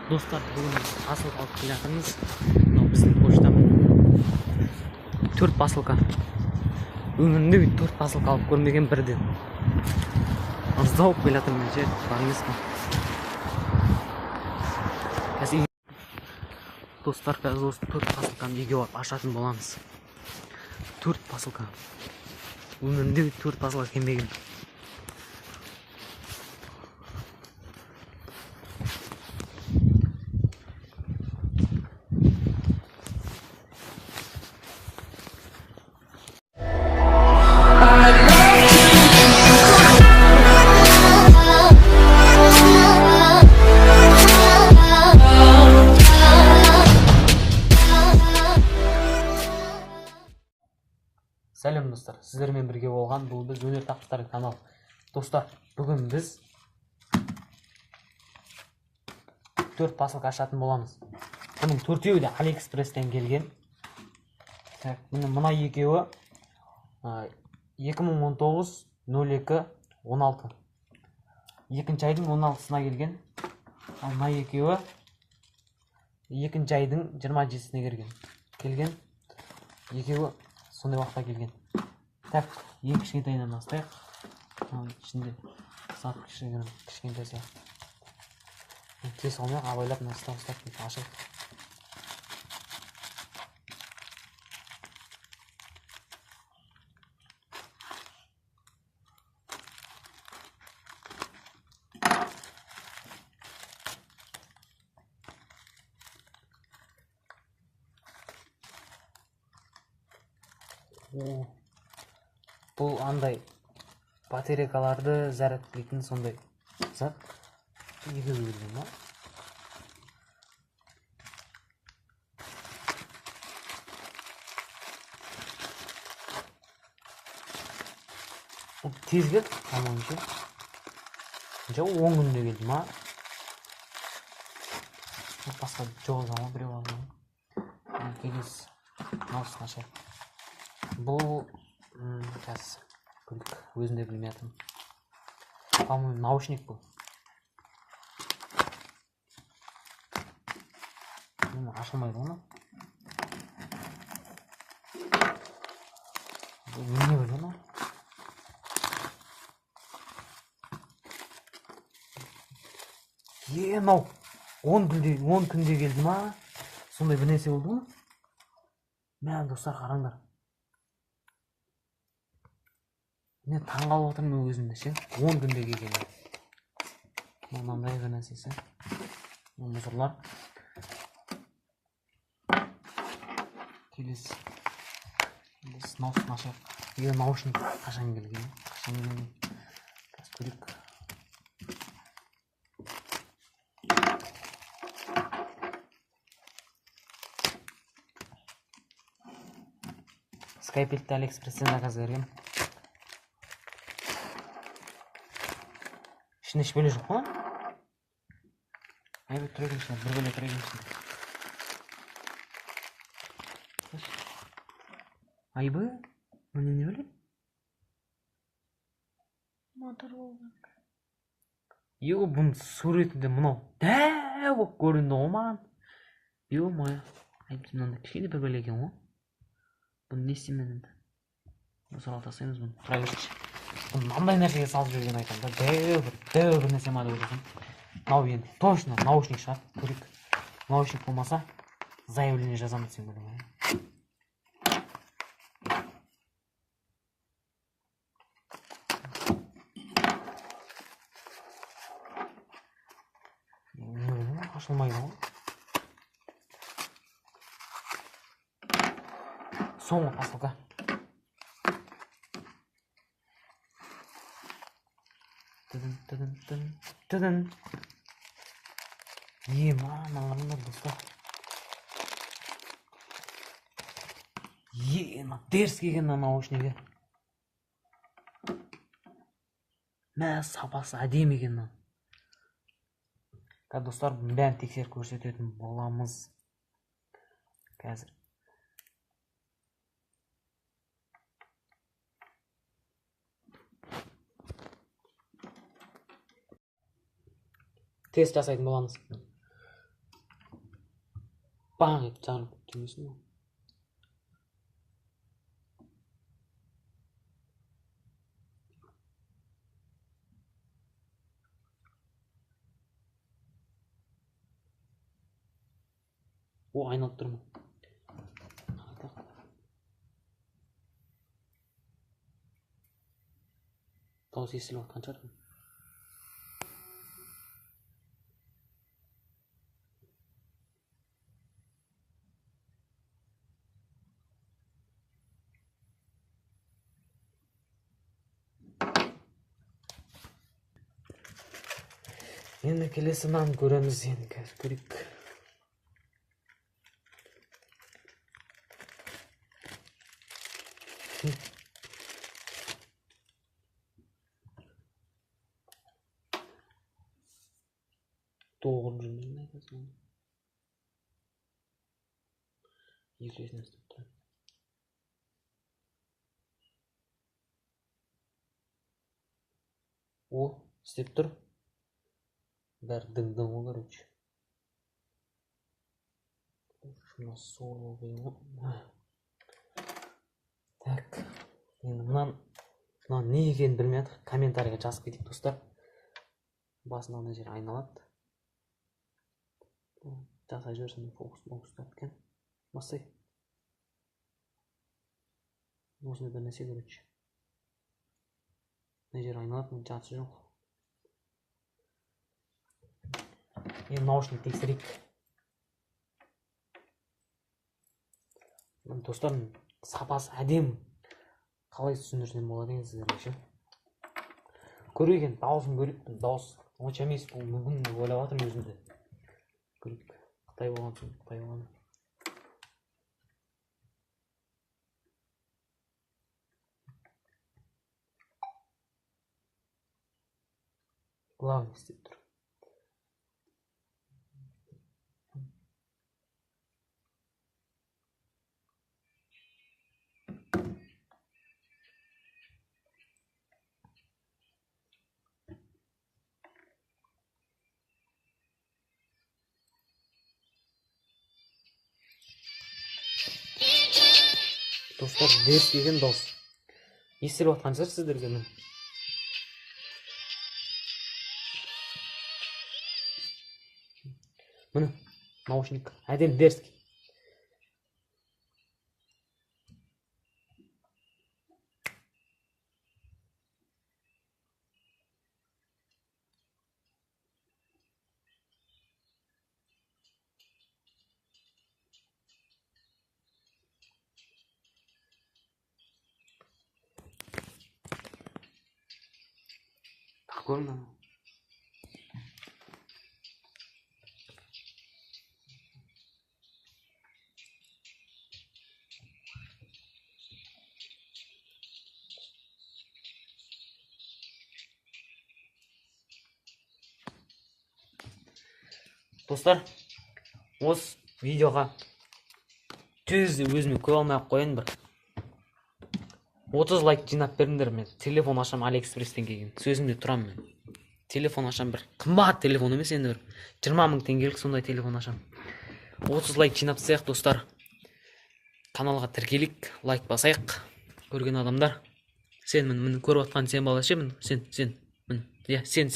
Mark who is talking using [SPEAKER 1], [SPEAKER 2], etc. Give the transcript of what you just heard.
[SPEAKER 1] Достар, бүгін посылка алып келе жатырмыз. Мынау біздің поштамен 4 посылка. Өмірімде 4 посылка алып көрмеген бірден. Ырза болып келе жатырмын ше, бар емес пе? Қазір достар, қазір осы 4 посылканы үйге барып ашатын боламыз. 4 посылка. Өмірімде 4 посылка келмеген. Сәлем достар, сіздермен бірге болған бұл біз өнер тақырыптары канал. Достар, бүгін біз 4 посылка ашатын боламыз. Бұның 4-еуі де Алиэкспресстен келген. Мына екеуі 2019-02-16. Екінші айдың 16-сына келген. Ал мына екеуі екінші айдың 27-сіне келген. Екеуі сондай уақытта келген. Так, ең кішкентайынан бастайық. İçінде сап кішкентай сияқты. Тез алмай абайлап ұстап ашайық. Бұл андай батарейкаларды зарядтейтін сондай зат. Неге бөлген ба? Тез келді, тамамынша. 10 күнде келді ма? Басқа жоқ заман біреу алған. Келесі маусын ашайық. Бұл қазір күлік, өзінде білмейтін. По-моему, наушник бұл. Ашылмайды оны. Бұл не білген ол? Мынау 10 күнде келді ма? Сондай бір нәрсе болды ма? Мен достар, қараңдар. Мен таңғалып отырмын өзімді ше. 10 күнде келген. Мынандай бір нәрсесі. Мұзырлар. Келесі нашар. Наушник қашан келген? Қазір көрейік. Скайпелтті Алиэкспресстен заказ берген. Ішінде еш бөле жоқ па? Айбет түреген ішінде, бір бөле түреген ішінде. Айбы? Мұны не бөле? Мотор болған. Еу, бұның суретінде мұнау дәу болып көрінді ғой маған. Еу, моя. Айбет мынандай кішкене бір бөле екен ғой. Бұны не істеймін енді? Осыға тастаймыз бұны. Тұра берші. Бұны мынандай нәрсеге салып жүрген айтам да. Дәу бір нәрсе ма деп ойласам. Мынау енді точно наушник шығар. Көрейік. Наушник болмаса заявление жазамын десем бөлем. Ашылмайды ғой. Соңғы посылка. Тыдын. Маңырындар достар. Дерс келген наушнигі. Сапасы әдемі екен. Достар, бәрін тексеріп көрсететін боламыз. Қазір. тест жасайтын боламыз. 빵 етіп жағылып кеткен ғой. О, айналып тұрмын. Дауыс естіліп жатқан шығар. Енді келесі нан көреміз, енді қазір көрейік. Тоғырып жүрмін не айтасың? Ережесін істеп тұрайын. О, істеп тұр. Бәрі дың-дың ғой, короче. Шuna сорлы қиын. Так, енді мынан не екенін білмей жатыр. Комментарийға жазып кетейік, достар. Басында ана жер айналады. Жасай жүрсін, фокус-мокустап екен. Басай. Осында бір нәрсе, короче. Ана жер айналады, жасы жоқ. Енді наушник тексерейік. Достар, сапасы әдем. Қалай түсіндірсем болады екен сіздерге ше. Көрейік, дауысын көрейік. Дауыс онша емес, бұл мүмкін деп ойлап жатырмын өзімді. Көрейік. Қытай болған соң, Қытай болған. Главный істеп тұр. Достар, дерс деген дауыс. Естіліп жатқан шығар сіздерге мен. Міне, наушник. Әдем дерс. Көрдің. Достар, осы видеоға тезде өзіме көре алмай қояйын бір 30 лайк жинап беріңдер. Мен телефон ашам, Алиэкспресстен келген. Сөзімде тұрам мен. Телефон ашам, бір қымбат телефон емес, енді бір 20 мың теңгелік сондай телефон ашам. 30 лайк жинап тастайық, достар. Каналға тіркелейік, лайк басайық. Көрген адамдар. Сен мін көріп атқан сен бала ше, мін сен. Мін. Я, сен.